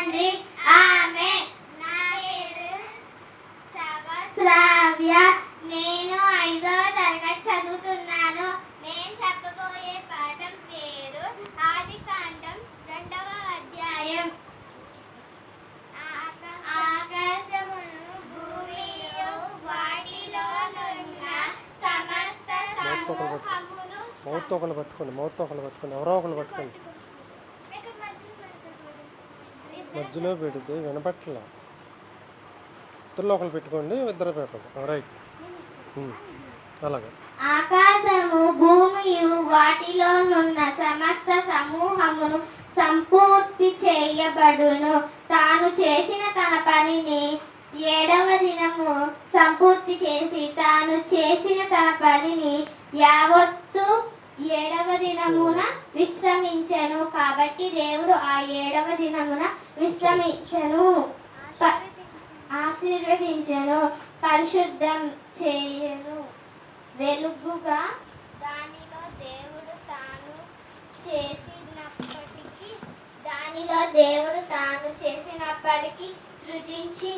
తండ్రి. ఆమేన్. నా పేరు శ్రావ్య. నేను 5వ తరగతి చదువుతున్నాను. నేను చెప్పబోయే పాఠం పేరు ఆదికాండం 2వ అధ్యాయం. ఆకాశమును భూమియు వాటిలోనున్న సమస్త సమూహమును. మౌత్ ఒకళ్ళు పట్టుకోండి ఎవరో ఒకళ్ళు పట్టుకోండి. మధ్యలో పెడితే వినపట్ల. ఇద్దరు ఒకళ్ళు పెట్టుకోండి, ఇద్దరు పెట్టండి. రైట్, అలాగే. ఆకాశము భూమియు వాటిలోనున్న సమస్త సమూహమును సంపూర్తి చేయబడును. తాను చేసిన తన పనిని 7వ దినము సంపూర్తి చేసి తాను చేసిన తన పనిని యావత్తు 7వ దినమున విశ్రమించెను. కాబట్టి దేవుడు ఆ 7వ దినమున విశ్రమించెను, ఆశీర్వదించెను, పరిశుద్ధం చేయను. వెలుగుగా దానిలో దేవుడు తాను చేసినప్పటికీ సృజించి